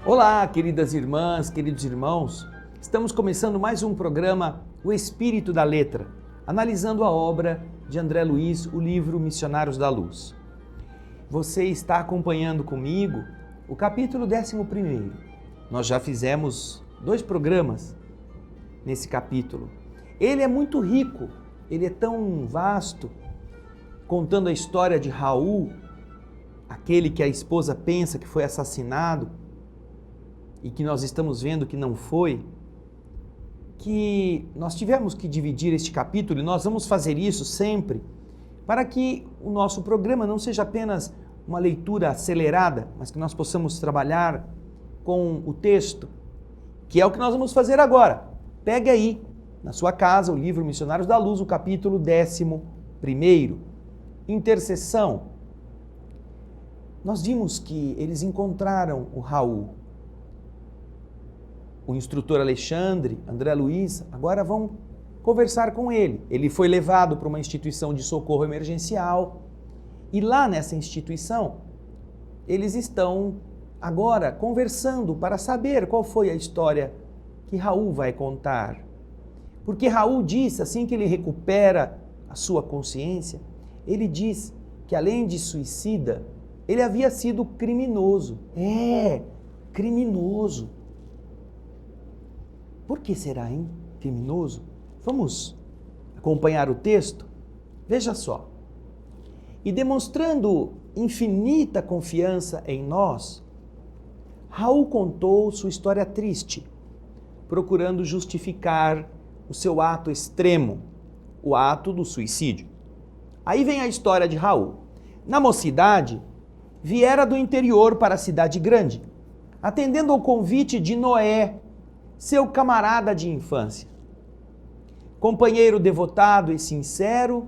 Olá, queridas irmãs, queridos irmãos. Estamos começando mais um programa, O Espírito da Letra, analisando a obra de André Luiz, o livro Missionários da Luz. Você está acompanhando comigo o capítulo 11º. Nós já fizemos 2 programas nesse capítulo. Ele é muito rico, ele é tão vasto, contando a história de Raul, aquele que a esposa pensa que foi assassinado, e que nós estamos vendo que não foi, que nós tivemos que dividir este capítulo, e nós vamos fazer isso sempre, para que o nosso programa não seja apenas uma leitura acelerada, mas que nós possamos trabalhar com o texto, que é o que nós vamos fazer agora. Pegue aí, na sua casa, o livro Missionários da Luz, o capítulo 11º, Intercessão. Nós vimos que eles encontraram o Raul. O instrutor Alexandre, André Luiz, agora vão conversar com ele. Ele foi levado para uma instituição de socorro emergencial e lá nessa instituição eles estão agora conversando para saber qual foi a história que Raul vai contar. Porque Raul diz, assim que ele recupera a sua consciência, ele diz que além de suicida, ele havia sido criminoso. Criminoso. Por que será, hein? Criminoso? Vamos acompanhar o texto? Veja só. E demonstrando infinita confiança em nós, Raul contou sua história triste, procurando justificar o seu ato extremo, o ato do suicídio. Aí vem a história de Raul. Na mocidade, viera do interior para a cidade grande, atendendo ao convite de Noé, seu camarada de infância. Companheiro devotado e sincero,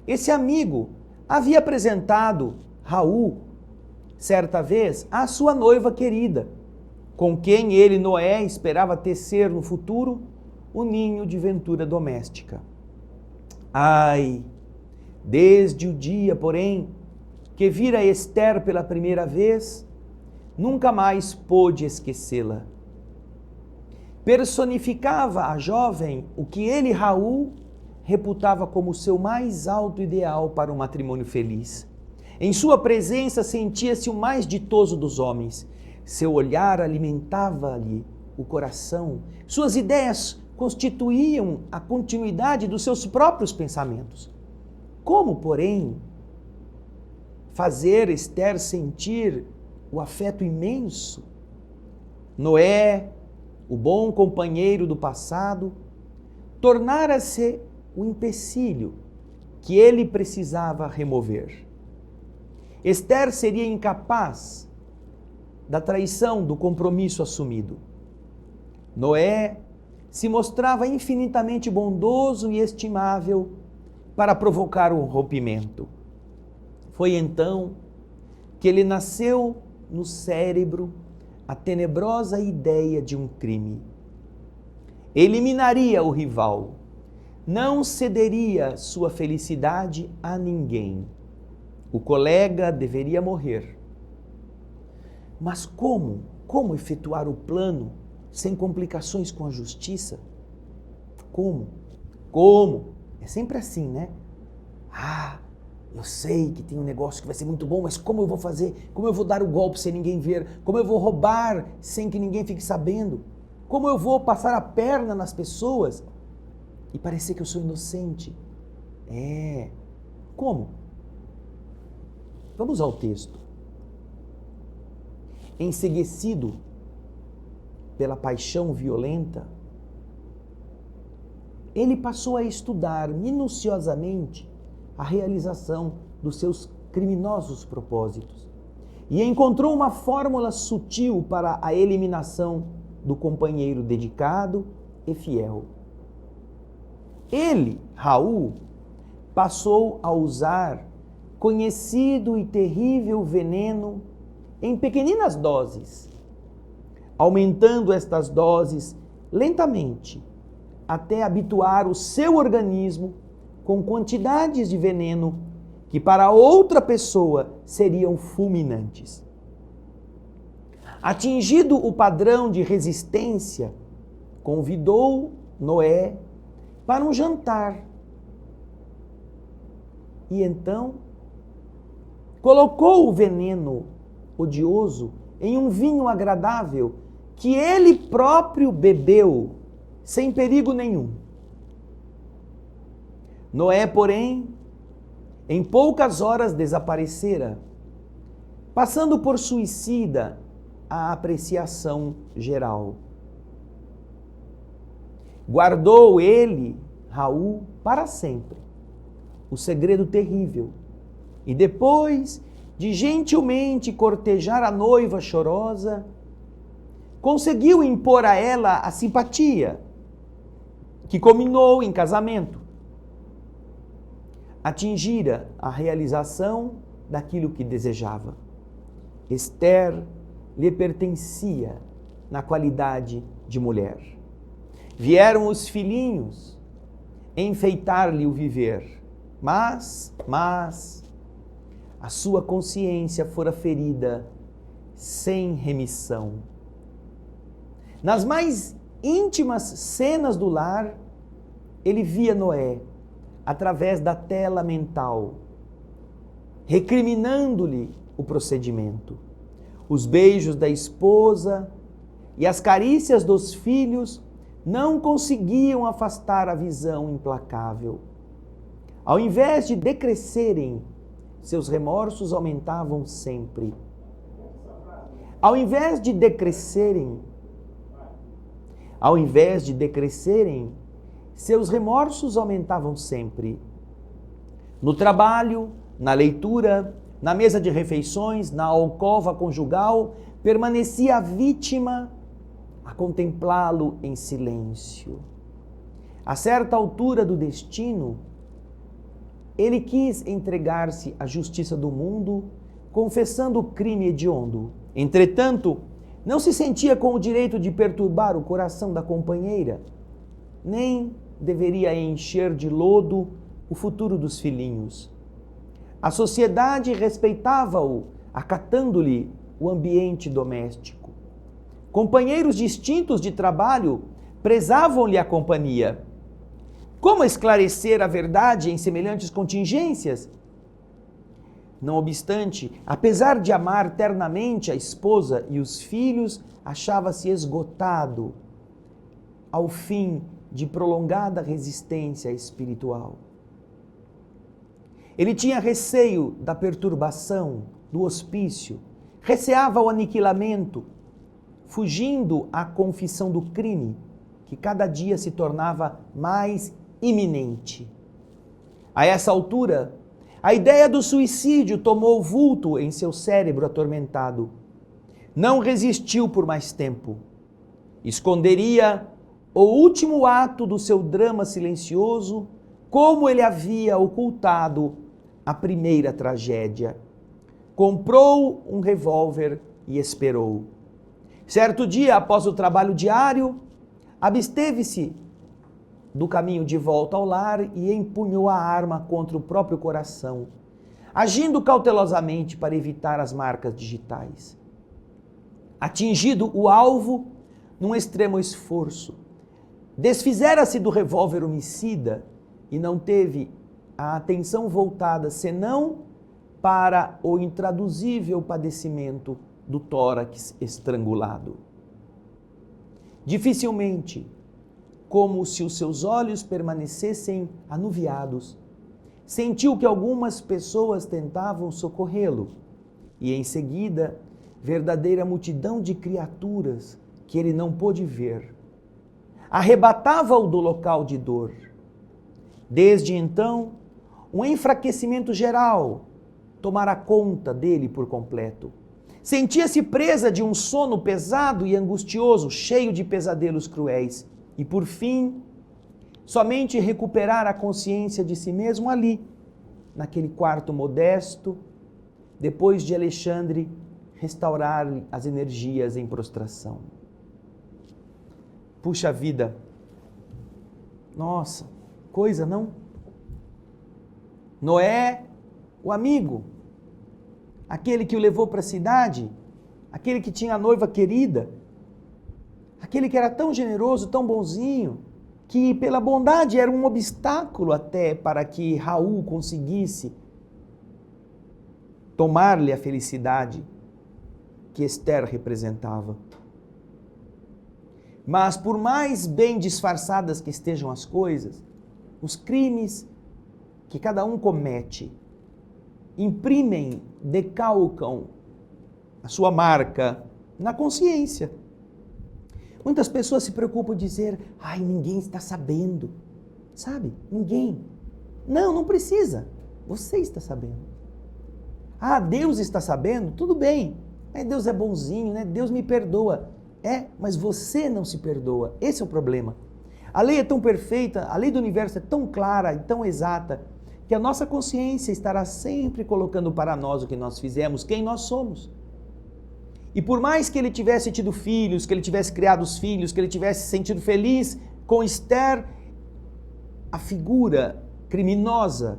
esse amigo havia apresentado Raul, certa vez, à sua noiva querida, com quem ele, Noé, esperava tecer no futuro o ninho de ventura doméstica. Ai, desde o dia, porém, que vira Esther pela primeira vez, nunca mais pôde esquecê-la. Personificava a jovem o que ele, Raul, reputava como seu mais alto ideal para um matrimônio feliz. Em sua presença sentia-se o mais ditoso dos homens. Seu olhar alimentava-lhe o coração. Suas ideias constituíam a continuidade dos seus próprios pensamentos. Como, porém, fazer Esther sentir o afeto imenso? Noé, o bom companheiro do passado, tornara-se o empecilho que ele precisava remover. Esther seria incapaz da traição do compromisso assumido. Noé se mostrava infinitamente bondoso e estimável para provocar um rompimento. Foi então que lhe nasceu no cérebro a tenebrosa ideia de um crime. Eliminaria o rival, não cederia sua felicidade a ninguém. O colega deveria morrer. Mas como? Como efetuar o plano sem complicações com a justiça? Como? Como? É sempre assim, né? Eu sei que tem um negócio que vai ser muito bom, mas como eu vou fazer? Como eu vou dar o golpe sem ninguém ver? Como eu vou roubar sem que ninguém fique sabendo? Como eu vou passar a perna nas pessoas e parecer que eu sou inocente? Como? Vamos ao texto. Enceguecido pela paixão violenta, ele passou a estudar minuciosamente a realização dos seus criminosos propósitos e encontrou uma fórmula sutil para a eliminação do companheiro dedicado e fiel. Ele, Raul, passou a usar conhecido e terrível veneno em pequeninas doses, aumentando estas doses lentamente até habituar o seu organismo com quantidades de veneno que para outra pessoa seriam fulminantes. Atingido o padrão de resistência, convidou Noé para um jantar. E então colocou o veneno odioso em um vinho agradável que ele próprio bebeu sem perigo nenhum. Noé, porém, em poucas horas desaparecera, passando por suicida a apreciação geral. Guardou ele, Raul, para sempre o segredo terrível, e depois de gentilmente cortejar a noiva chorosa, conseguiu impor a ela a simpatia, que culminou em casamento. Atingira a realização daquilo que desejava. Esther lhe pertencia na qualidade de mulher. Vieram os filhinhos enfeitar-lhe o viver, mas a sua consciência fora ferida sem remissão. Nas mais íntimas cenas do lar, ele via Noé através da tela mental, recriminando-lhe o procedimento. Os beijos da esposa e as carícias dos filhos não conseguiam afastar a visão implacável. Ao invés de decrescerem, seus remorsos aumentavam sempre. Ao invés de decrescerem, seus remorsos aumentavam sempre. No trabalho, na leitura, na mesa de refeições, na alcova conjugal, permanecia a vítima a contemplá-lo em silêncio. A certa altura do destino, ele quis entregar-se à justiça do mundo, confessando o crime hediondo. Entretanto, não se sentia com o direito de perturbar o coração da companheira, nem deveria encher de lodo o futuro dos filhinhos. A sociedade respeitava-o, acatando-lhe o ambiente doméstico. Companheiros distintos de trabalho prezavam-lhe a companhia. Como esclarecer a verdade em semelhantes contingências? Não obstante, apesar de amar ternamente a esposa e os filhos, achava-se esgotado ao fim de prolongada resistência espiritual. Ele tinha receio da perturbação, do hospício, receava o aniquilamento, fugindo à confissão do crime, que cada dia se tornava mais iminente. A essa altura, a ideia do suicídio tomou vulto em seu cérebro atormentado. Não resistiu por mais tempo. Esconderia o último ato do seu drama silencioso, como ele havia ocultado a primeira tragédia. Comprou um revólver e esperou. Certo dia, após o trabalho diário, absteve-se do caminho de volta ao lar e empunhou a arma contra o próprio coração, agindo cautelosamente para evitar as marcas digitais. Atingido o alvo, num extremo esforço, desfizera-se do revólver homicida e não teve a atenção voltada senão para o intraduzível padecimento do tórax estrangulado. Dificilmente, como se os seus olhos permanecessem anuviados, sentiu que algumas pessoas tentavam socorrê-lo e, em seguida, verdadeira multidão de criaturas que ele não pôde ver arrebatava-o do local de dor. Desde então, um enfraquecimento geral tomara conta dele por completo. Sentia-se presa de um sono pesado e angustioso, cheio de pesadelos cruéis. E, por fim, somente recuperar a consciência de si mesmo ali, naquele quarto modesto, depois de Alexandre restaurar as energias em prostração. Puxa vida, nossa, coisa não? Noé, o amigo, aquele que o levou para a cidade, aquele que tinha a noiva querida, aquele que era tão generoso, tão bonzinho, que pela bondade era um obstáculo até para que Raul conseguisse tomar-lhe a felicidade que Esther representava. Mas por mais bem disfarçadas que estejam as coisas, os crimes que cada um comete imprimem, decalcam a sua marca na consciência. Muitas pessoas se preocupam em dizer, ai, ninguém está sabendo, sabe? Ninguém. Não, não precisa. Você está sabendo. Ah, Deus está sabendo? Tudo bem. Deus é bonzinho, né? Deus me perdoa. Mas você não se perdoa. Esse é o problema. A lei é tão perfeita, a lei do universo é tão clara e tão exata, que a nossa consciência estará sempre colocando para nós o que nós fizemos, quem nós somos. E por mais que ele tivesse tido filhos, que ele tivesse criado os filhos, que ele tivesse se sentido feliz com Esther, a figura criminosa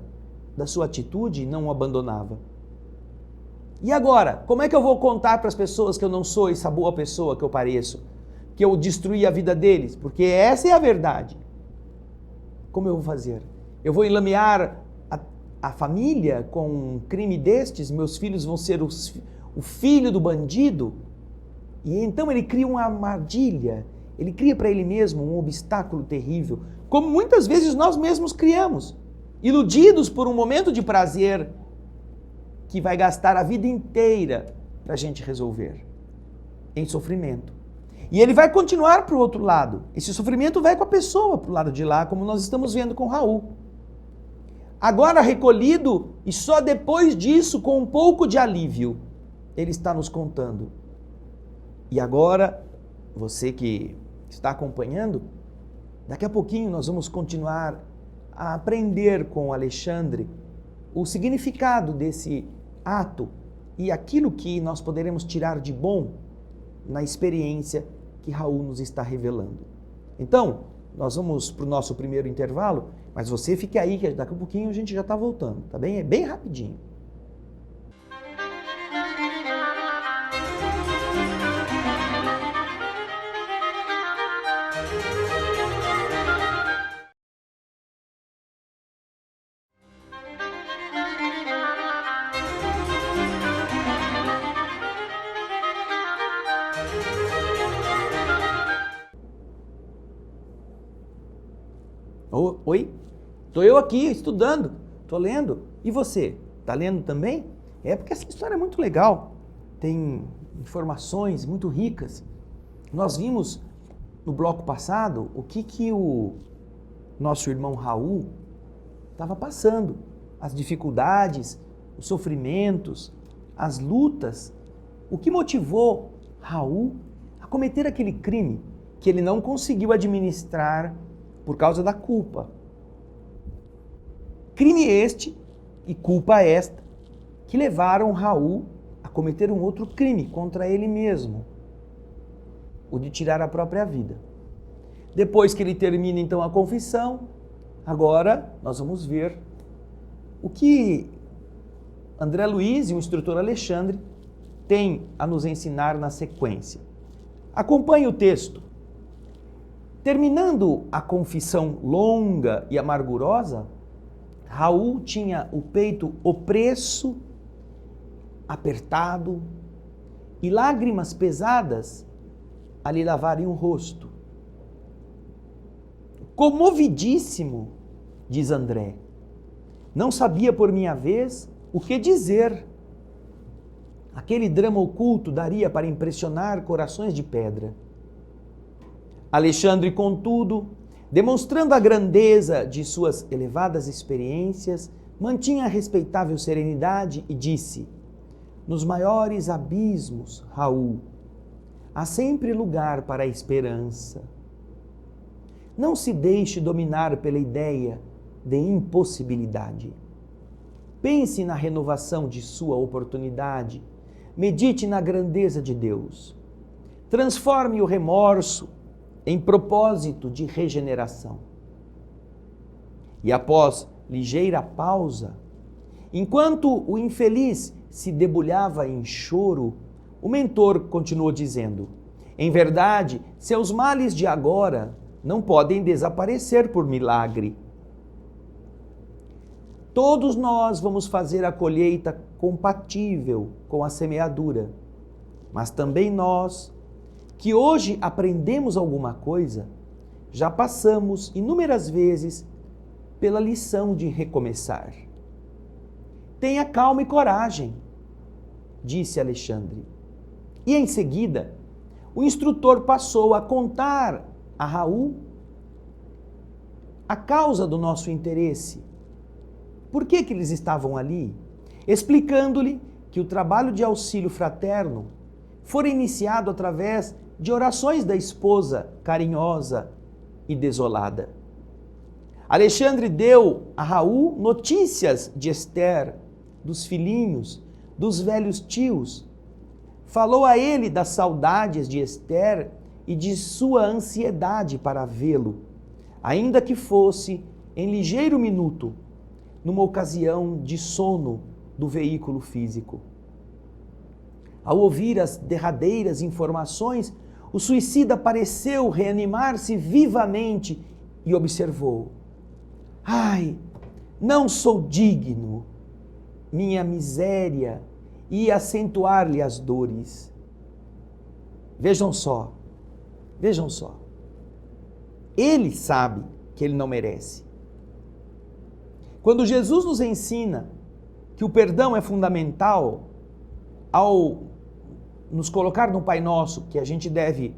da sua atitude não o abandonava. E agora, como é que eu vou contar para as pessoas que eu não sou essa boa pessoa que eu pareço? Que eu destruí a vida deles? Porque essa é a verdade. Como eu vou fazer? Eu vou enlamear a família com um crime destes? Meus filhos vão ser o filho do bandido? E então ele cria uma armadilha, ele cria para ele mesmo um obstáculo terrível, como muitas vezes nós mesmos criamos, iludidos por um momento de prazer que vai gastar a vida inteira para a gente resolver, em sofrimento. E ele vai continuar para o outro lado. Esse sofrimento vai com a pessoa para o lado de lá, como nós estamos vendo com Raul. Agora recolhido, e só depois disso, com um pouco de alívio, ele está nos contando. E agora, você que está acompanhando, daqui a pouquinho nós vamos continuar a aprender com Alexandre o significado desse ato e aquilo que nós poderemos tirar de bom na experiência que Raul nos está revelando. Então, nós vamos para o nosso primeiro intervalo, mas você fique aí que daqui a pouquinho a gente já está voltando, tá bem? É bem rapidinho. Oi? Estou eu aqui estudando, estou lendo. E você? Está lendo também? Porque essa história é muito legal. Tem informações muito ricas. Nós vimos no bloco passado o que o nosso irmão Raul estava passando. As dificuldades, os sofrimentos, as lutas. O que motivou Raul a cometer aquele crime que ele não conseguiu administrar por causa da culpa. Crime este e culpa esta que levaram Raul a cometer um outro crime contra ele mesmo, o de tirar a própria vida. Depois que ele termina então a confissão, agora nós vamos ver o que André Luiz e o instrutor Alexandre têm a nos ensinar na sequência. Acompanhe o texto. Terminando a confissão longa e amargurosa, Raul tinha o peito opresso, apertado e lágrimas pesadas a lhe lavarem o rosto. Comovidíssimo, diz André, não sabia por minha vez o que dizer. Aquele drama oculto daria para impressionar corações de pedra. Alexandre, contudo, demonstrando a grandeza de suas elevadas experiências, mantinha a respeitável serenidade e disse: nos maiores abismos, Raul, há sempre lugar para a esperança. Não se deixe dominar pela ideia de impossibilidade. Pense na renovação de sua oportunidade. Medite na grandeza de Deus. Transforme o remorso em propósito de regeneração. E após ligeira pausa, enquanto o infeliz se debulhava em choro, o mentor continuou dizendo: em verdade, seus males de agora não podem desaparecer por milagre. Todos nós vamos fazer a colheita compatível com a semeadura, mas também nós, que hoje aprendemos alguma coisa, já passamos inúmeras vezes pela lição de recomeçar. Tenha calma e coragem, disse Alexandre. E em seguida, o instrutor passou a contar a Raul a causa do nosso interesse. Por que eles estavam ali? Explicando-lhe que o trabalho de auxílio fraterno fora iniciado através de orações da esposa carinhosa e desolada. Alexandre deu a Raul notícias de Esther, dos filhinhos, dos velhos tios. Falou a ele das saudades de Esther e de sua ansiedade para vê-lo, ainda que fosse em ligeiro minuto, numa ocasião de sono do veículo físico. Ao ouvir as derradeiras informações, o suicida pareceu reanimar-se vivamente e observou: ai, não sou digno, minha miséria ia acentuar-lhe as dores. Vejam só. Ele sabe que ele não merece. Quando Jesus nos ensina que o perdão é fundamental, ao nos colocar no Pai Nosso, que a gente deve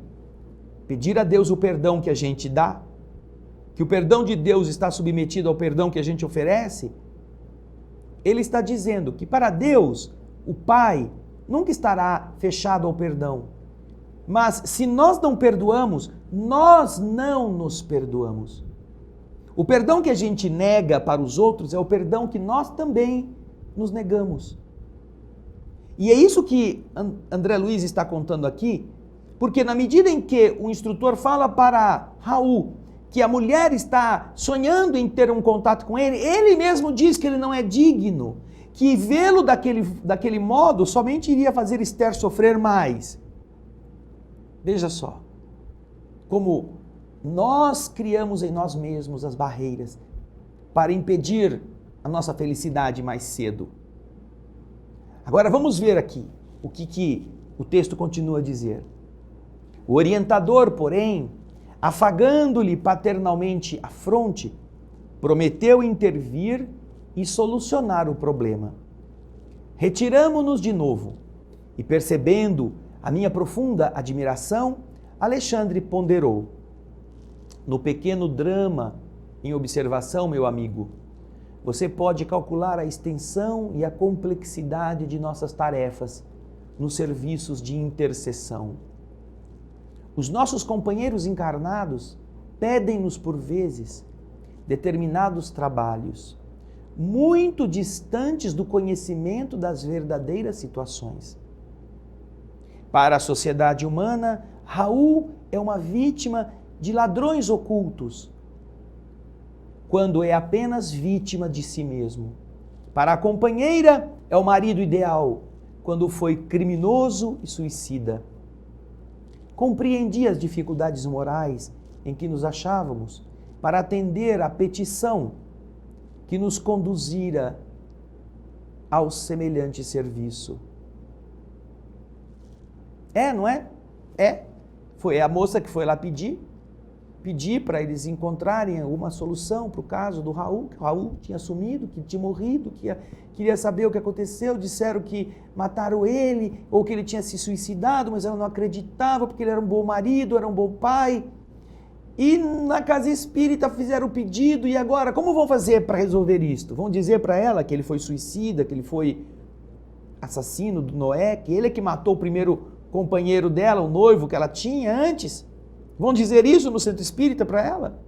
pedir a Deus o perdão que a gente dá, que o perdão de Deus está submetido ao perdão que a gente oferece, ele está dizendo que para Deus, o Pai nunca estará fechado ao perdão. Mas se nós não perdoamos, nós não nos perdoamos. O perdão que a gente nega para os outros é o perdão que nós também nos negamos. E é isso que André Luiz está contando aqui, porque na medida em que o instrutor fala para Raul que a mulher está sonhando em ter um contato com ele, ele mesmo diz que ele não é digno, que vê-lo daquele modo somente iria fazer Esther sofrer mais. Veja só, como nós criamos em nós mesmos as barreiras para impedir a nossa felicidade mais cedo. Agora vamos ver aqui o que o texto continua a dizer. O orientador, porém, afagando-lhe paternalmente a fronte, prometeu intervir e solucionar o problema. Retiramo-nos de novo e, percebendo a minha profunda admiração, Alexandre ponderou: no pequeno drama em observação, meu amigo, você pode calcular a extensão e a complexidade de nossas tarefas nos serviços de intercessão. Os nossos companheiros encarnados pedem-nos por vezes determinados trabalhos muito distantes do conhecimento das verdadeiras situações. Para a sociedade humana, Raul é uma vítima de ladrões ocultos, quando é apenas vítima de si mesmo. Para a companheira, é o marido ideal, quando foi criminoso e suicida. Compreendi as dificuldades morais em que nos achávamos para atender à petição que nos conduzira ao semelhante serviço. Não é? Foi a moça que foi lá pedir para eles encontrarem uma solução para o caso do Raul, que o Raul tinha sumido, que tinha morrido, que queria saber o que aconteceu, disseram que mataram ele, ou que ele tinha se suicidado, mas ela não acreditava, porque ele era um bom marido, era um bom pai. E na casa espírita fizeram o pedido, e agora, como vão fazer para resolver isto? Vão dizer para ela que ele foi suicida, que ele foi assassino do Noé, que ele é que matou o primeiro companheiro dela, o noivo que ela tinha antes? Vão dizer isso no centro espírita para ela?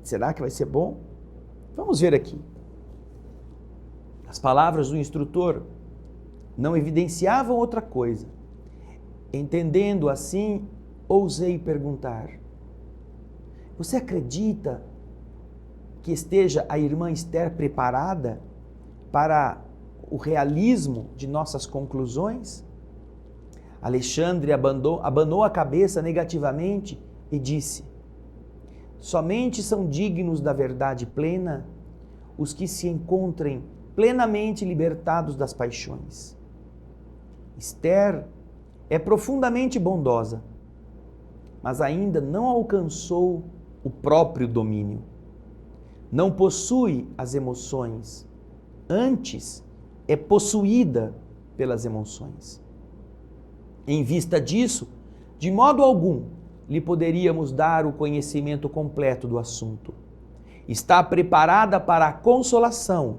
Será que vai ser bom? Vamos ver aqui. As palavras do instrutor não evidenciavam outra coisa. Entendendo assim, ousei perguntar: você acredita que esteja a irmã Esther preparada para o realismo de nossas conclusões? Alexandre abanou a cabeça negativamente e disse: somente são dignos da verdade plena os que se encontrem plenamente libertados das paixões. Esther é profundamente bondosa, mas ainda não alcançou o próprio domínio. Não possui as emoções, antes é possuída pelas emoções. Em vista disso, de modo algum lhe poderíamos dar o conhecimento completo do assunto. Está preparada para a consolação,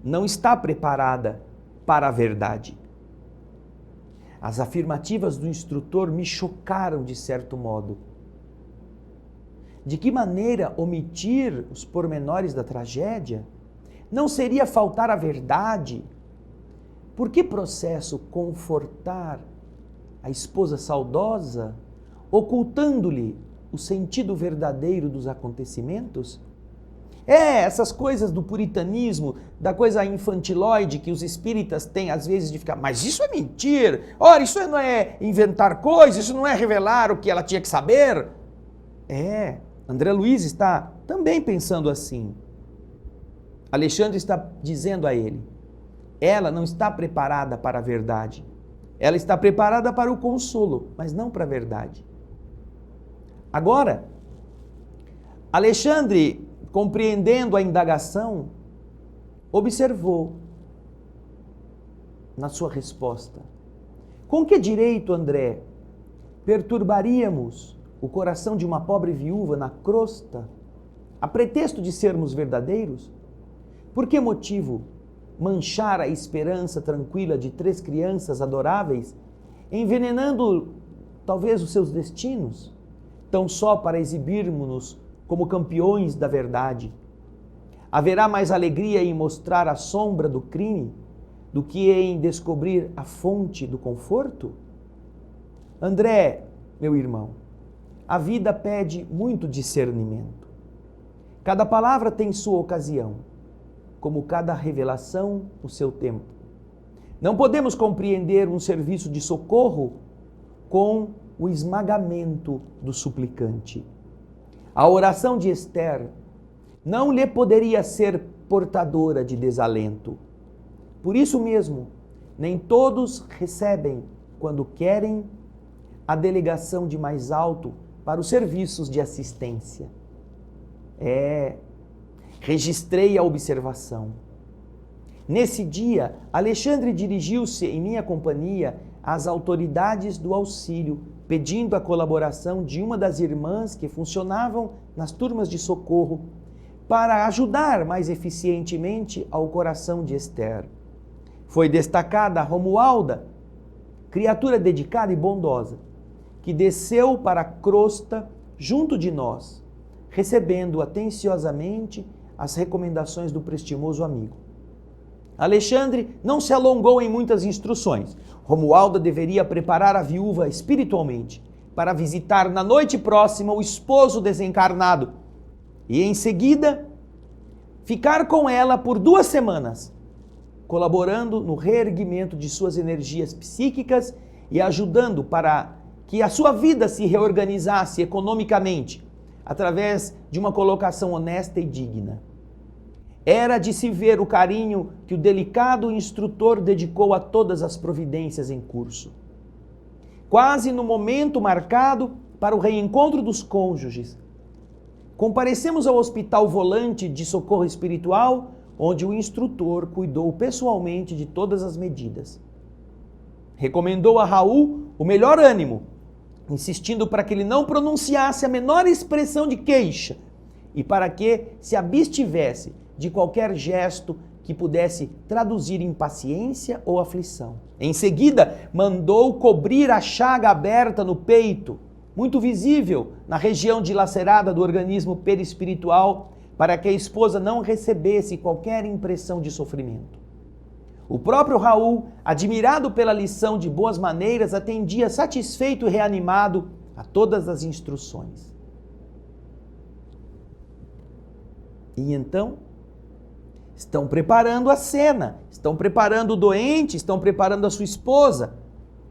não está preparada para a verdade. As afirmativas do instrutor me chocaram de certo modo. De que maneira omitir os pormenores da tragédia? Não seria faltar à verdade? Por que processo confortar a esposa saudosa, ocultando-lhe o sentido verdadeiro dos acontecimentos? Essas coisas do puritanismo, da coisa infantiloide que os espíritas têm às vezes de ficar, mas isso é mentira, ora, isso não é inventar coisas, isso não é revelar o que ela tinha que saber. André Luiz está também pensando assim. Alexandre está dizendo a ele, ela não está preparada para a verdade, ela está preparada para o consolo, mas não para a verdade. Agora, Alexandre, compreendendo a indagação, observou na sua resposta: com que direito, André, perturbaríamos o coração de uma pobre viúva na crosta, a pretexto de sermos verdadeiros? Por que motivo manchar a esperança tranquila de 3 crianças adoráveis, envenenando talvez os seus destinos, tão só para exibirmos-nos como campeões da verdade? Haverá mais alegria em mostrar a sombra do crime do que em descobrir a fonte do conforto? André, meu irmão, a vida pede muito discernimento. Cada palavra tem sua ocasião, como cada revelação o seu tempo. Não podemos compreender um serviço de socorro com o esmagamento do suplicante. A oração de Esther não lhe poderia ser portadora de desalento. Por isso mesmo, nem todos recebem, quando querem, a delegação de mais alto para os serviços de assistência. Registrei a observação. Nesse dia, Alexandre dirigiu-se em minha companhia às autoridades do auxílio, pedindo a colaboração de uma das irmãs que funcionavam nas turmas de socorro para ajudar mais eficientemente ao coração de Esther. Foi destacada Romualda, criatura dedicada e bondosa, que desceu para a crosta junto de nós, recebendo atenciosamente as recomendações do prestimoso amigo. Alexandre não se alongou em muitas instruções. Romualda deveria preparar a viúva espiritualmente para visitar na noite próxima o esposo desencarnado e, em seguida, ficar com ela por 2 semanas, colaborando no reerguimento de suas energias psíquicas e ajudando para que a sua vida se reorganizasse economicamente através de uma colocação honesta e digna. Era de se ver o carinho que o delicado instrutor dedicou a todas as providências em curso. Quase no momento marcado para o reencontro dos cônjuges, comparecemos ao Hospital Volante de Socorro Espiritual, onde o instrutor cuidou pessoalmente de todas as medidas. Recomendou a Raul o melhor ânimo, insistindo para que ele não pronunciasse a menor expressão de queixa e para que se abstivesse de qualquer gesto que pudesse traduzir impaciência ou aflição. Em seguida, mandou cobrir a chaga aberta no peito, muito visível na região dilacerada do organismo perispiritual, para que a esposa não recebesse qualquer impressão de sofrimento. O próprio Raul, admirado pela lição de boas maneiras, atendia satisfeito e reanimado a todas as instruções. E então, estão preparando a cena, estão preparando o doente, estão preparando a sua esposa,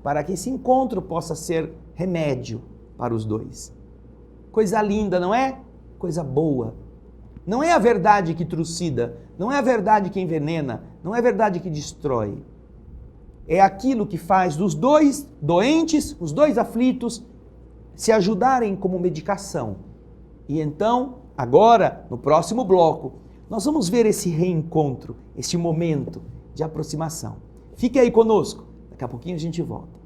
para que esse encontro possa ser remédio para os dois. Coisa linda, não é? Coisa boa. Não é a verdade que trucida, não é a verdade que envenena, não é a verdade que destrói. É aquilo que faz dos dois doentes, os dois aflitos, se ajudarem como medicação. E então, agora, no próximo bloco, nós vamos ver esse reencontro, esse momento de aproximação. Fique aí conosco, daqui a pouquinho a gente volta.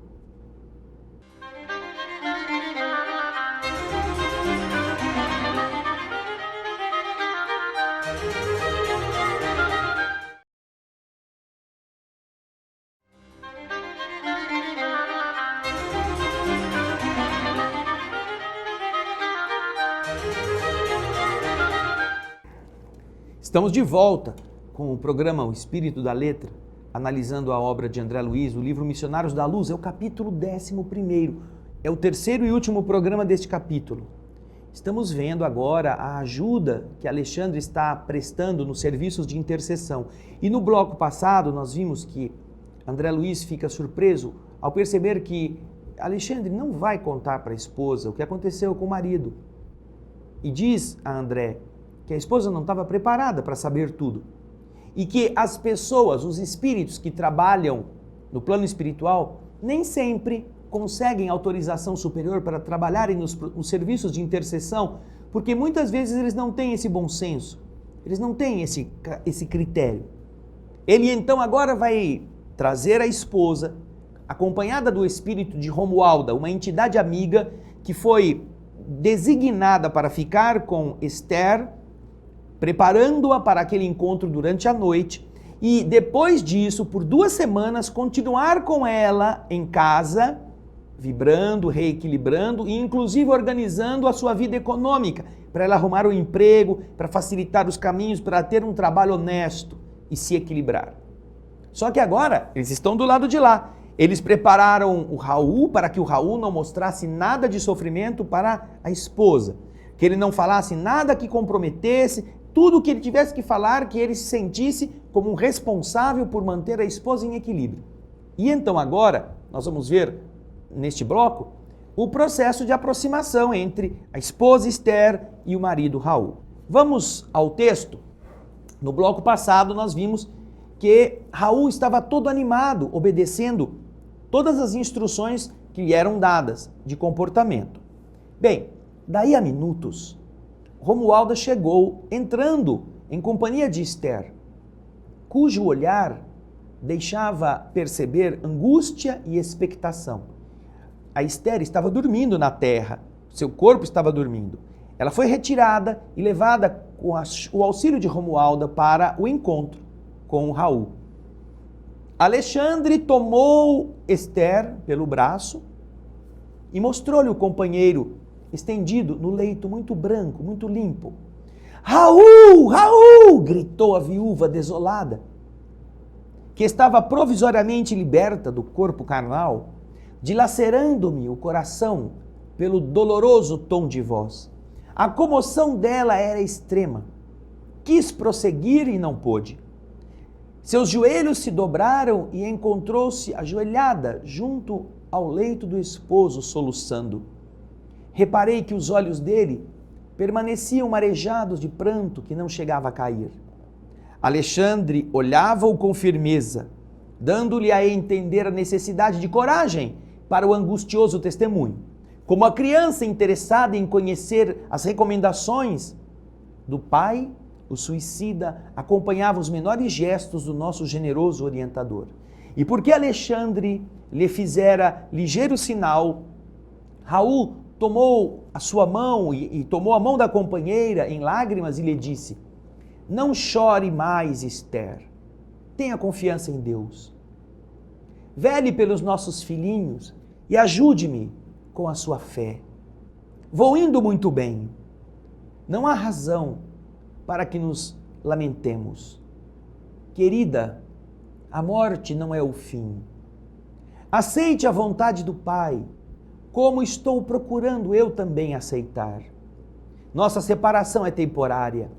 Estamos de volta com o programa O Espírito da Letra, analisando a obra de André Luiz, o livro Missionários da Luz. É o capítulo 11º, é o terceiro e último programa deste capítulo. Estamos vendo agora a ajuda que Alexandre está prestando nos serviços de intercessão. E no bloco passado nós vimos que André Luiz fica surpreso ao perceber que Alexandre não vai contar para a esposa o que aconteceu com o marido. E diz a André que a esposa não estava preparada para saber tudo. E que as pessoas, os espíritos que trabalham no plano espiritual, nem sempre conseguem autorização superior para trabalharem nos serviços de intercessão, porque muitas vezes eles não têm esse bom senso, eles não têm esse critério. Ele então agora vai trazer a esposa, acompanhada do espírito de Romualda, uma entidade amiga que foi designada para ficar com Esther, preparando-a para aquele encontro durante a noite, e depois disso, por 2 semanas, continuar com ela em casa, vibrando, reequilibrando e inclusive organizando a sua vida econômica, para ela arrumar um emprego, para facilitar os caminhos, para ter um trabalho honesto e se equilibrar. Só que agora, eles estão do lado de lá. Eles prepararam o Raul para que o Raul não mostrasse nada de sofrimento para a esposa, que ele não falasse nada que comprometesse, tudo o que ele tivesse que falar, que ele se sentisse como um responsável por manter a esposa em equilíbrio. E então agora, nós vamos ver neste bloco, o processo de aproximação entre a esposa Esther e o marido Raul. Vamos ao texto. No bloco passado nós vimos que Raul estava todo animado, obedecendo todas as instruções que lhe eram dadas de comportamento. Bem, daí a minutos, Romualda chegou entrando em companhia de Esther, cujo olhar deixava perceber angústia e expectação. A Esther estava dormindo na terra, seu corpo estava dormindo. Ela foi retirada e levada com o auxílio de Romualda para o encontro com o Raul. Alexandre tomou Esther pelo braço e mostrou-lhe o companheiro estendido no leito muito branco, muito limpo. Raul! Raul! Gritou a viúva desolada, que estava provisoriamente liberta do corpo carnal, dilacerando-me o coração pelo doloroso tom de voz. A comoção dela era extrema. Quis prosseguir e não pôde. Seus joelhos se dobraram e encontrou-se ajoelhada junto ao leito do esposo, soluçando. Reparei que os olhos dele permaneciam marejados de pranto que não chegava a cair. Alexandre olhava-o com firmeza, dando-lhe a entender a necessidade de coragem para o angustioso testemunho. Como a criança interessada em conhecer as recomendações do pai, o suicida acompanhava os menores gestos do nosso generoso orientador. E porque Alexandre lhe fizera ligeiro sinal, Raul tomou a sua mão e tomou a mão da companheira em lágrimas e lhe disse: não chore mais, Esther. Tenha confiança em Deus. Vele pelos nossos filhinhos e ajude-me com a sua fé. Vou indo muito bem. Não há razão para que nos lamentemos. Querida, A morte não é o fim. Aceite a vontade do Pai, como estou procurando eu também aceitar. Nossa separação é temporária.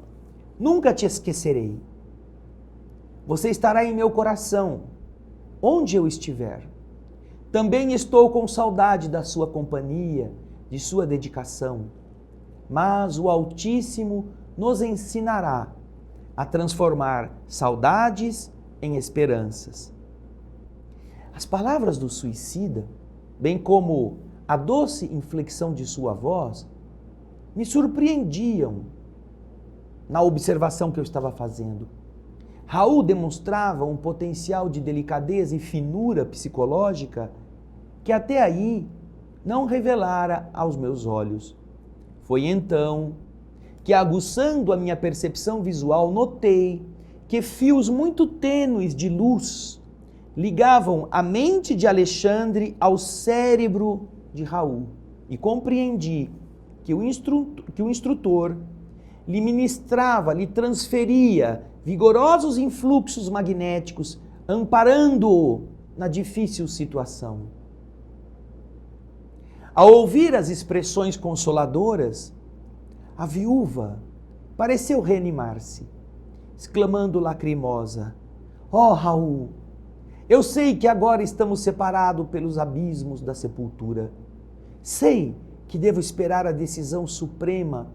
Nunca te esquecerei. Você estará em meu coração, onde eu estiver. Também estou com saudade da sua companhia, de sua dedicação. Mas o Altíssimo nos ensinará a transformar saudades em esperanças. As palavras do suicida, bem como a doce inflexão de sua voz, me surpreendiam na observação que eu estava fazendo. Raul demonstrava um potencial de delicadeza e finura psicológica que até aí não revelara aos meus olhos. Foi então que, aguçando a minha percepção visual, notei que fios muito tênues de luz ligavam a mente de Alexandre ao cérebro de Raul e compreendi que o instrutor lhe ministrava, lhe transferia vigorosos influxos magnéticos, amparando-o na difícil situação. Ao ouvir as expressões consoladoras, a viúva pareceu reanimar-se, exclamando lacrimosa: "Oh, Raul, eu sei que agora estamos separados pelos abismos da sepultura. Sei que devo esperar a decisão suprema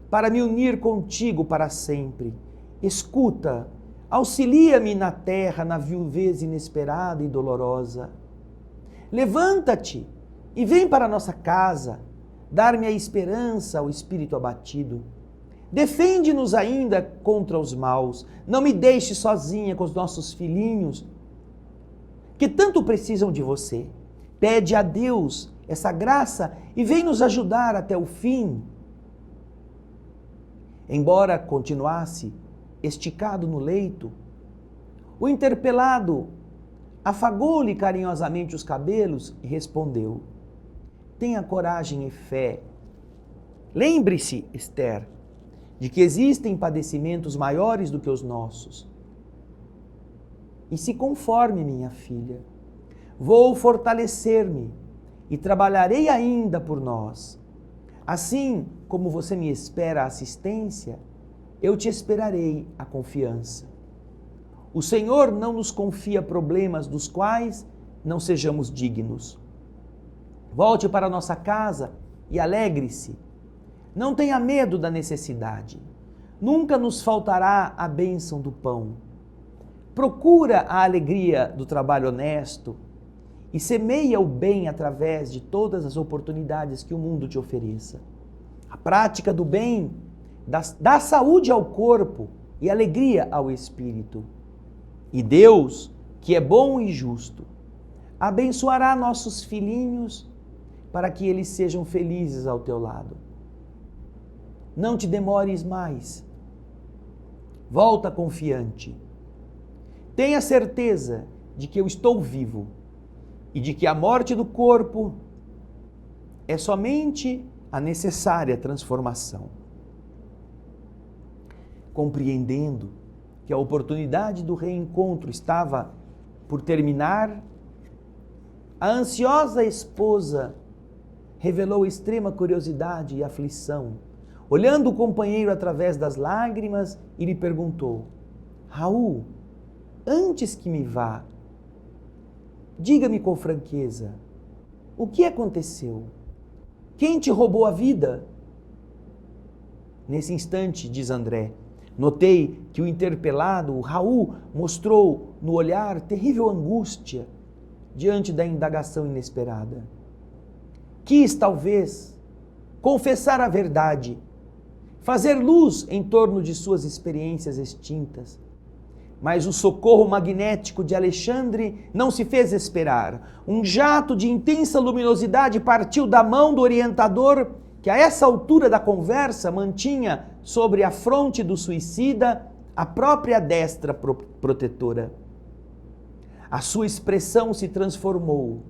para me unir contigo para sempre. Escuta, auxilia-me na terra, na viuvez inesperada e dolorosa. Levanta-te e vem para nossa casa, dar-me a esperança ao espírito abatido. Defende-nos ainda contra os maus. Não me deixe sozinha com os nossos filhinhos, que tanto precisam de você. Pede a Deus essa graça e vem nos ajudar até o fim." Embora continuasse esticado no leito, o interpelado afagou-lhe carinhosamente os cabelos e respondeu: "Tenha coragem e fé. Lembre-se, Esther, de que existem padecimentos maiores do que os nossos. E se conforme, minha filha, vou fortalecer-me e trabalharei ainda por nós. Assim como você me espera a assistência, eu te esperarei a confiança. O Senhor não nos confia problemas dos quais não sejamos dignos. Volte para nossa casa e alegre-se. Não tenha medo da necessidade. Nunca nos faltará a bênção do pão. Procura a alegria do trabalho honesto e semeia o bem através de todas as oportunidades que o mundo te ofereça. A prática do bem dá saúde ao corpo e alegria ao espírito. E Deus, que é bom e justo, abençoará nossos filhinhos para que eles sejam felizes ao teu lado. Não te demores mais. Volta confiante. Tenha certeza de que eu estou vivo e de que a morte do corpo é somente a necessária transformação." Compreendendo que a oportunidade do reencontro estava por terminar, a ansiosa esposa revelou extrema curiosidade e aflição, olhando o companheiro através das lágrimas, e lhe perguntou: "Raul, antes que me vá, diga-me com franqueza, o que aconteceu? Quem te roubou a vida?" Nesse instante, diz André, notei que o interpelado, o Raul, mostrou no olhar terrível angústia diante da indagação inesperada. Quis, talvez, confessar a verdade, fazer luz em torno de suas experiências extintas. Mas o socorro magnético de Alexandre não se fez esperar. Um jato de intensa luminosidade partiu da mão do orientador, que a essa altura da conversa mantinha sobre a fronte do suicida a própria destra protetora. A sua expressão se transformou,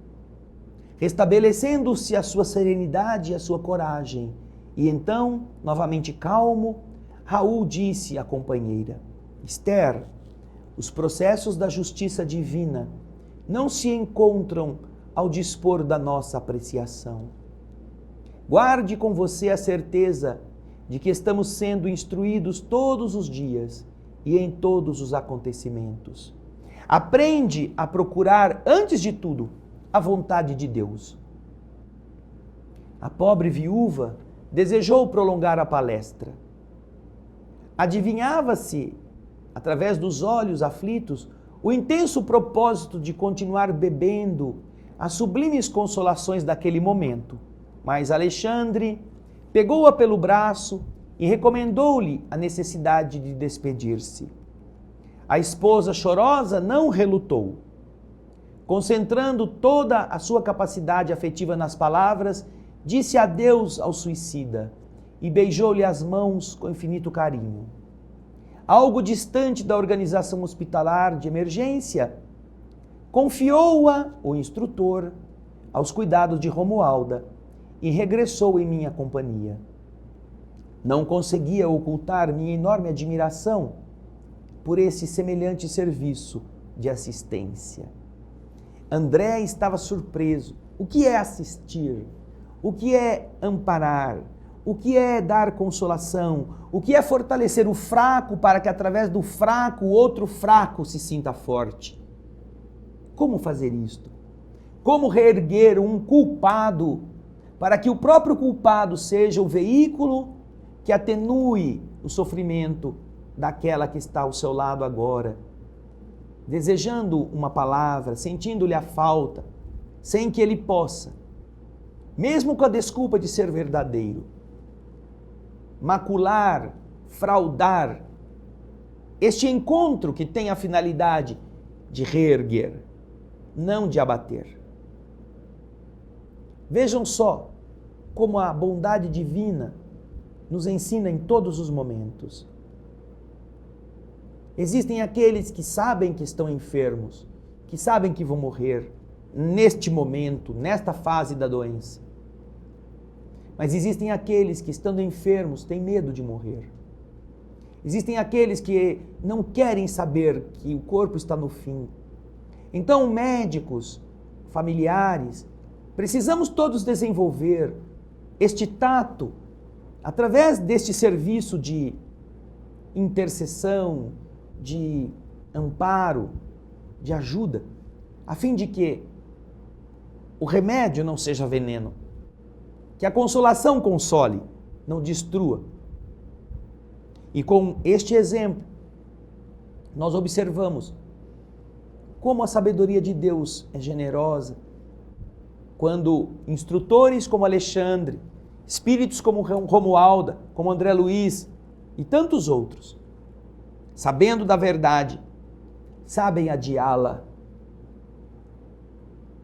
restabelecendo-se a sua serenidade e a sua coragem. E então, novamente calmo, Raul disse à companheira: "Esther, Os processos da justiça divina não se encontram ao dispor da nossa apreciação. Guarde com você a certeza de que estamos sendo instruídos todos os dias e em todos os acontecimentos. Aprende a procurar, antes de tudo, a vontade de Deus. A pobre viúva desejou prolongar a palestra. Adivinhava-se, através dos olhos aflitos, o intenso propósito de continuar bebendo as sublimes consolações daquele momento. Mas Alexandre pegou-a pelo braço e recomendou-lhe a necessidade de despedir-se. A esposa chorosa não relutou. Concentrando toda a sua capacidade afetiva nas palavras, disse adeus ao suicida e beijou-lhe as mãos com infinito carinho. Algo distante da organização hospitalar de emergência, confiou-a, o instrutor, aos cuidados de Romualda e regressou em minha companhia. Não conseguia ocultar minha enorme admiração por esse semelhante serviço de assistência. André estava surpreso. O que é assistir? O que é amparar? O que é dar consolação? O que é fortalecer o fraco para que através do fraco o outro fraco se sinta forte? Como fazer isto? Como reerguer um culpado para que o próprio culpado seja o veículo que atenue o sofrimento daquela que está ao seu lado agora, desejando uma palavra, sentindo-lhe a falta, sem que ele possa, mesmo com a desculpa de ser verdadeiro, macular, fraudar este encontro que tem a finalidade de reerguer, não de abater. Vejam só como a bondade divina nos ensina em todos os momentos. Existem aqueles que sabem que estão enfermos, que sabem que vão morrer neste momento, nesta fase da doença. Mas existem aqueles que, estando enfermos, têm medo de morrer. Existem aqueles que não querem saber que o corpo está no fim. Então, médicos, familiares, precisamos todos desenvolver este tato através deste serviço de intercessão, de amparo, de ajuda, a fim de que o remédio não seja veneno, que a consolação console, não destrua. E com este exemplo, nós observamos como a sabedoria de Deus é generosa, quando instrutores como Alexandre, espíritos como Romualda, como André Luiz e tantos outros, sabendo da verdade, sabem adiá-la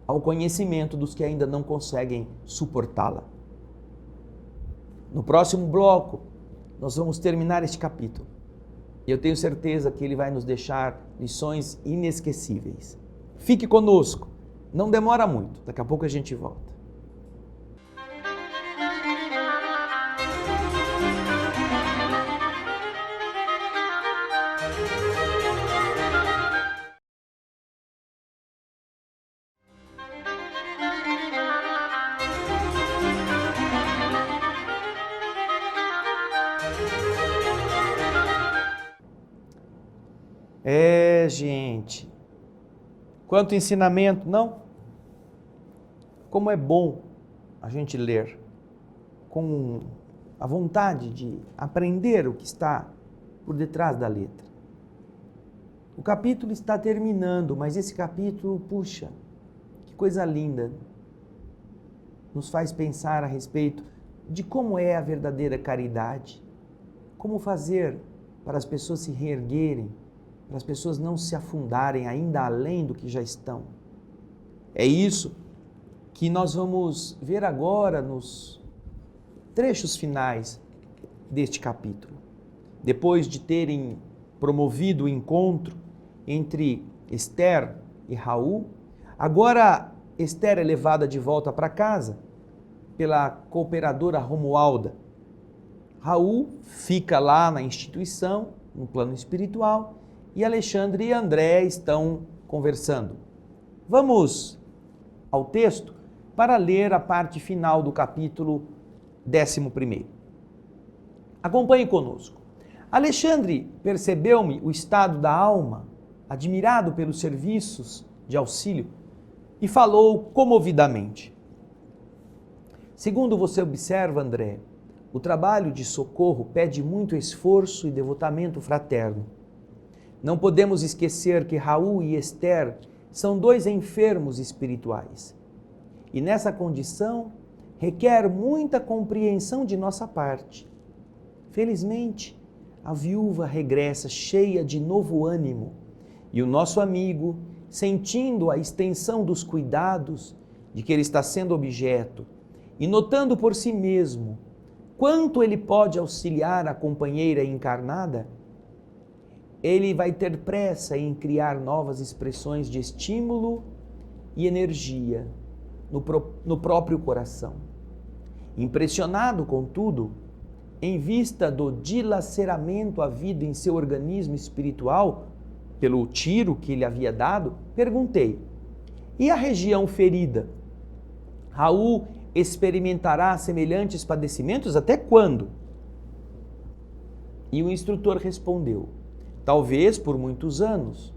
ao conhecimento dos que ainda não conseguem suportá-la. No próximo bloco, nós vamos terminar este capítulo. E eu tenho certeza que ele vai nos deixar lições inesquecíveis. Fique conosco, não demora muito, daqui a pouco a gente volta. Gente, quanto ensinamento, não? Como é bom a gente ler com a vontade de aprender o que está por detrás da letra. O capítulo está terminando, mas esse capítulo, puxa, que coisa linda, nos faz pensar a respeito de como é a verdadeira caridade, como fazer para as pessoas se reerguerem, para as pessoas não se afundarem ainda além do que já estão. É isso que nós vamos ver agora nos trechos finais deste capítulo. Depois de terem promovido o encontro entre Esther e Raul, agora Esther é levada de volta para casa pela cooperadora Romualda. Raul fica lá na instituição, no plano espiritual, e Alexandre e André estão conversando. Vamos ao texto para ler a parte final do capítulo 11. Acompanhe conosco. Alexandre percebeu-me o estado da alma, admirado pelos serviços de auxílio, e falou comovidamente. Segundo você observa, André, o trabalho de socorro pede muito esforço e devotamento fraterno. Não podemos esquecer que Raul e Esther são 2 enfermos espirituais. E nessa condição, requer muita compreensão de nossa parte. Felizmente, a viúva regressa cheia de novo ânimo e o nosso amigo, sentindo a extensão dos cuidados de que ele está sendo objeto e notando por si mesmo quanto ele pode auxiliar a companheira encarnada, ele vai ter pressa em criar novas expressões de estímulo e energia no próprio coração. Impressionado, contudo, em vista do dilaceramento havido em seu organismo espiritual, pelo tiro que ele havia dado, perguntei: e a região ferida? Raul experimentará semelhantes padecimentos até quando? E o instrutor respondeu: talvez por muitos anos,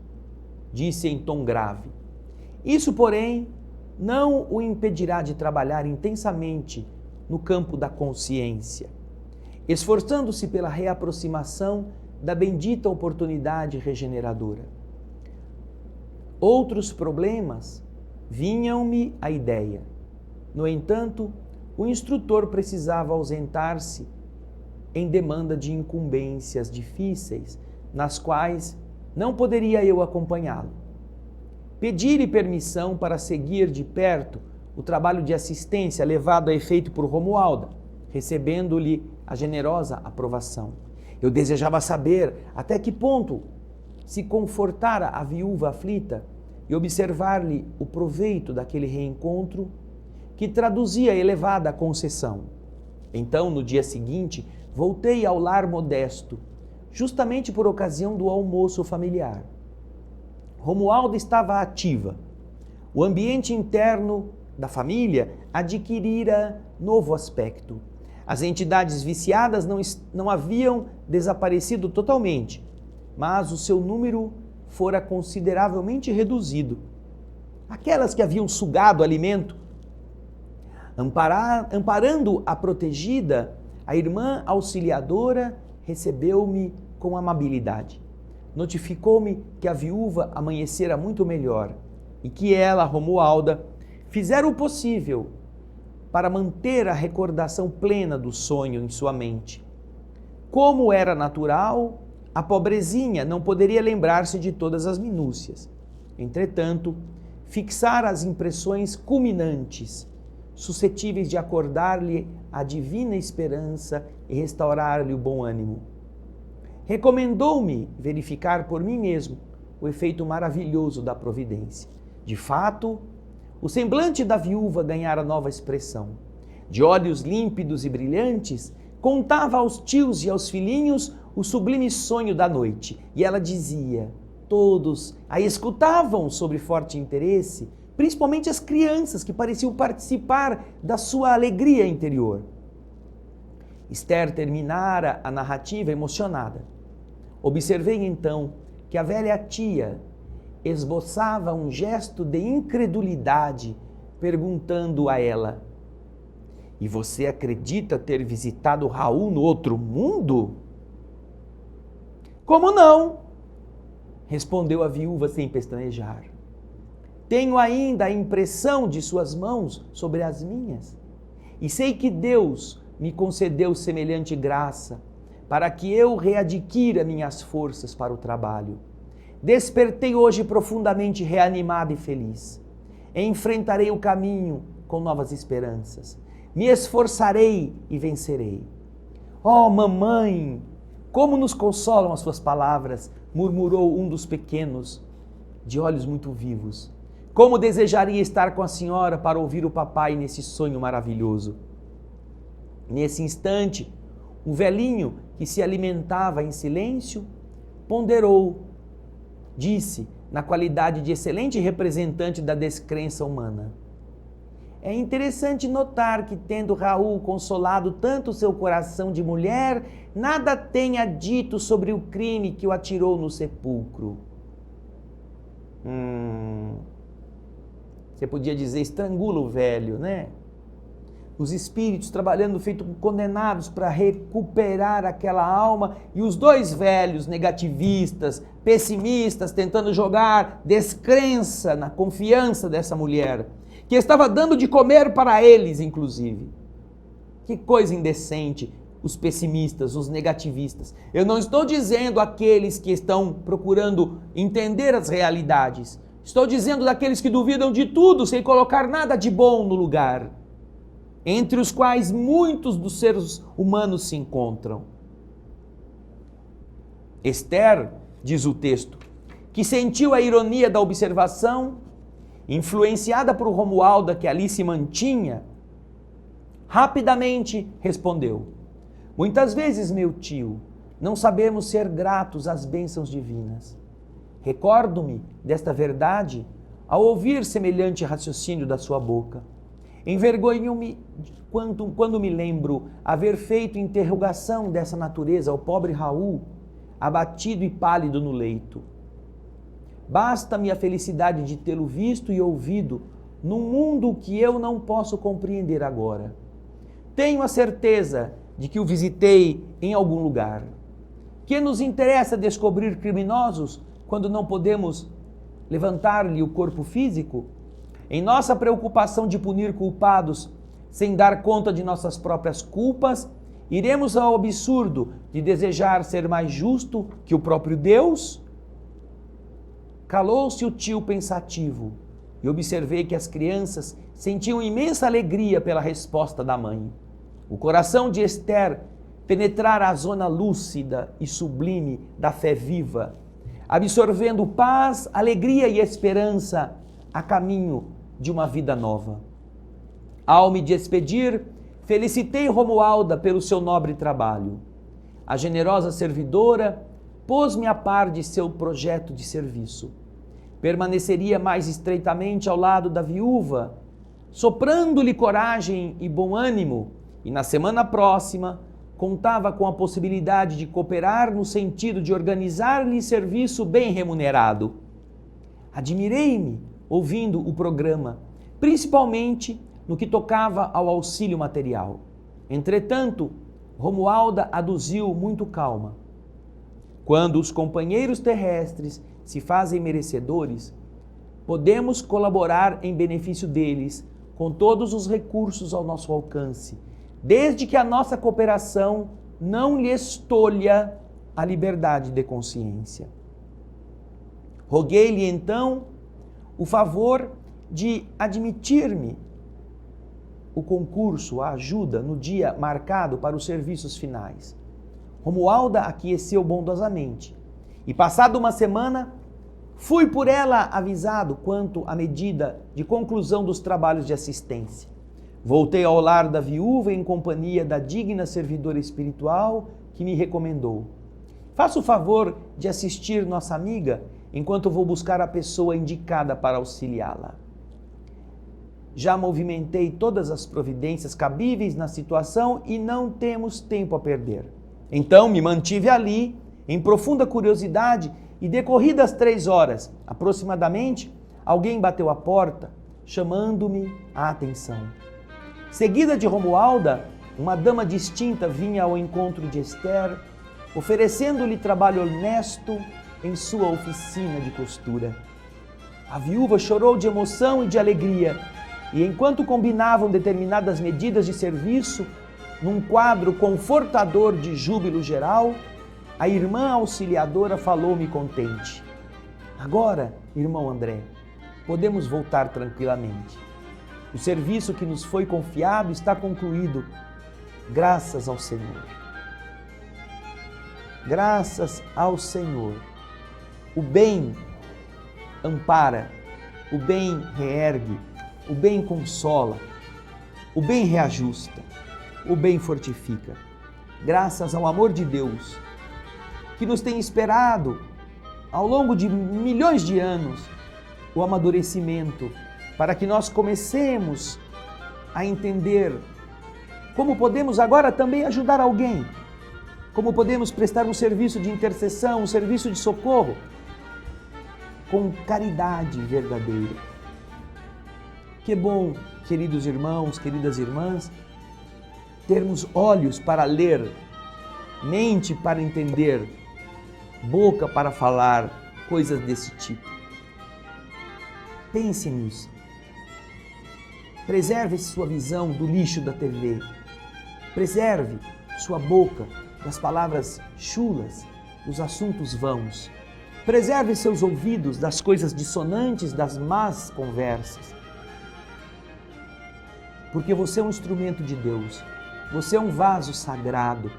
disse em tom grave. Isso, porém, não o impedirá de trabalhar intensamente no campo da consciência, esforçando-se pela reaproximação da bendita oportunidade regeneradora. Outros problemas vinham-me à ideia. No entanto, o instrutor precisava ausentar-se em demanda de incumbências difíceis, nas quais não poderia eu acompanhá-lo. Pedi-lhe permissão para seguir de perto o trabalho de assistência levado a efeito por Romualda, recebendo-lhe a generosa aprovação. Eu desejava saber até que ponto se confortara a viúva aflita e observar-lhe o proveito daquele reencontro que traduzia elevada concessão. Então, no dia seguinte, voltei ao lar modesto, justamente por ocasião do almoço familiar. Romualda estava ativa. O ambiente interno da família adquirira novo aspecto. As entidades viciadas não haviam desaparecido totalmente, mas o seu número fora consideravelmente reduzido. Aquelas que haviam sugado alimento, amparando a protegida, a irmã auxiliadora recebeu-me com amabilidade. Notificou-me que a viúva amanhecera muito melhor e que ela, Romualda, fizera o possível para manter a recordação plena do sonho em sua mente. Como era natural, a pobrezinha não poderia lembrar-se de todas as minúcias. Entretanto, fixara as impressões culminantes, suscetíveis de acordar-lhe a divina esperança e restaurar-lhe o bom ânimo. Recomendou-me verificar por mim mesmo o efeito maravilhoso da providência. De fato, o semblante da viúva ganhara nova expressão. De olhos límpidos e brilhantes, contava aos tios e aos filhinhos o sublime sonho da noite. E ela dizia, todos a escutavam sobre forte interesse, principalmente as crianças que pareciam participar da sua alegria interior. Esther terminara a narrativa emocionada. Observei então que a velha tia esboçava um gesto de incredulidade, perguntando a ela: e você acredita ter visitado Raul no outro mundo? Como não? Respondeu a viúva sem pestanejar. Tenho ainda a impressão de suas mãos sobre as minhas, e sei que Deus me concedeu semelhante graça, para que eu readquira minhas forças para o trabalho. Despertei hoje profundamente reanimado e feliz. Enfrentarei o caminho com novas esperanças. Me esforçarei e vencerei. Oh, mamãe, como nos consolam as suas palavras, murmurou um dos pequenos, de olhos muito vivos. Como desejaria estar com a senhora para ouvir o papai nesse sonho maravilhoso. Nesse instante, um velhinho que se alimentava em silêncio ponderou disse na qualidade de excelente representante da descrença humana. É interessante notar que, tendo Raul consolado tanto seu coração de mulher, nada tenha dito sobre o crime que o atirou no sepulcro. Você podia dizer, estrangula o velho, né? Os espíritos trabalhando feito condenados para recuperar aquela alma, e os dois velhos negativistas, pessimistas, tentando jogar descrença na confiança dessa mulher, que estava dando de comer para eles, inclusive. Que coisa indecente, os pessimistas, os negativistas. Eu não estou dizendo aqueles que estão procurando entender as realidades. Estou dizendo daqueles que duvidam de tudo, sem colocar nada de bom no lugar, entre os quais muitos dos seres humanos se encontram. Esther, diz o texto, que sentiu a ironia da observação, influenciada por Romualda, que ali se mantinha, rapidamente respondeu: muitas vezes, meu tio, não sabemos ser gratos às bênçãos divinas. Recordo-me desta verdade ao ouvir semelhante raciocínio da sua boca. Envergonho-me quando me lembro haver feito interrogação dessa natureza ao pobre Raul, abatido e pálido no leito. Basta-me a felicidade de tê-lo visto e ouvido num mundo que eu não posso compreender agora. Tenho a certeza de que o visitei em algum lugar. Que nos interessa descobrir criminosos quando não podemos levantar-lhe o corpo físico? Em nossa preocupação de punir culpados, sem dar conta de nossas próprias culpas, iremos ao absurdo de desejar ser mais justo que o próprio Deus? Calou-se o tio pensativo e observei que as crianças sentiam imensa alegria pela resposta da mãe. O coração de Esther penetrara a zona lúcida e sublime da fé viva, absorvendo paz, alegria e esperança a caminho de uma vida nova. Ao me despedir, felicitei Romualda pelo seu nobre trabalho. A generosa servidora pôs-me a par de seu projeto de serviço. Permaneceria mais estreitamente ao lado da viúva, soprando-lhe coragem e bom ânimo, e na semana próxima contava com a possibilidade de cooperar no sentido de organizar-lhe serviço bem remunerado. Admirei-me ouvindo o programa, principalmente no que tocava ao auxílio material. Entretanto, Romualda aduziu muito calma: quando os companheiros terrestres se fazem merecedores, podemos colaborar em benefício deles com todos os recursos ao nosso alcance, desde que a nossa cooperação não lhes tolha a liberdade de consciência. Roguei-lhe então o favor de admitir-me o concurso, a ajuda, no dia marcado para os serviços finais. Romualda aqueceu bondosamente e, passada uma semana, fui por ela avisado quanto à medida de conclusão dos trabalhos de assistência. Voltei ao lar da viúva em companhia da digna servidora espiritual que me recomendou: faça o favor de assistir nossa amiga enquanto vou buscar a pessoa indicada para auxiliá-la. Já movimentei todas as providências cabíveis na situação e não temos tempo a perder. Então me mantive ali, em profunda curiosidade, e decorridas 3 horas, aproximadamente, alguém bateu à porta, chamando-me a atenção. Seguida de Romualda, uma dama distinta vinha ao encontro de Esther, oferecendo-lhe trabalho honesto em sua oficina de costura. A viúva chorou de emoção e de alegria, e enquanto combinavam determinadas medidas de serviço, num quadro confortador de júbilo geral, a irmã auxiliadora falou-me contente: agora, irmão André, podemos voltar tranquilamente. O serviço que nos foi confiado está concluído, graças ao Senhor. Graças ao Senhor. O bem ampara, o bem reergue, o bem consola, o bem reajusta, o bem fortifica. Graças ao amor de Deus, que nos tem esperado ao longo de milhões de anos, o amadurecimento, para que nós comecemos a entender como podemos agora também ajudar alguém, como podemos prestar um serviço de intercessão, um serviço de socorro, com caridade verdadeira. Que bom, queridos irmãos, queridas irmãs, termos olhos para ler, mente para entender, boca para falar coisas desse tipo. Pense nisso. Preserve sua visão do lixo da TV. Preserve sua boca das palavras chulas, dos assuntos vãos. Preserve seus ouvidos das coisas dissonantes, das más conversas. Porque você é um instrumento de Deus. Você é um vaso sagrado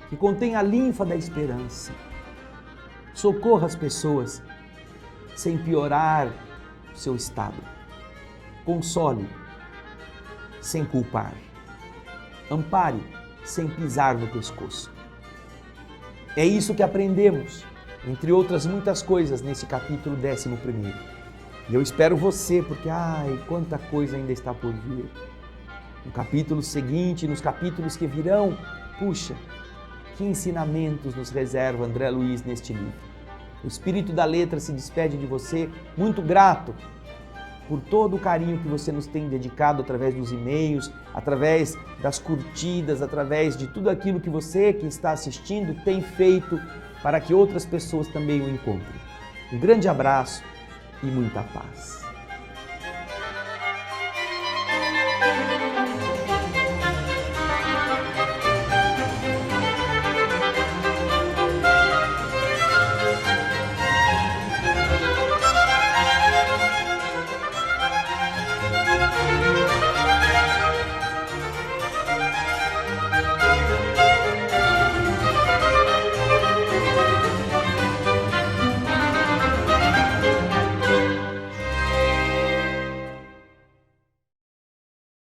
que contém a linfa da esperança. Socorra as pessoas sem piorar o seu estado. Console sem culpar. Ampare sem pisar no pescoço. É isso que aprendemos, entre outras muitas coisas, nesse capítulo 11. E eu espero você, porque, quanta coisa ainda está por vir. No capítulo seguinte, nos capítulos que virão, puxa, que ensinamentos nos reserva André Luiz neste livro. O Espírito da Letra se despede de você, muito grato por todo o carinho que você nos tem dedicado através dos e-mails, através das curtidas, através de tudo aquilo que você que está assistindo tem feito para que outras pessoas também o encontrem. Um grande abraço e muita paz.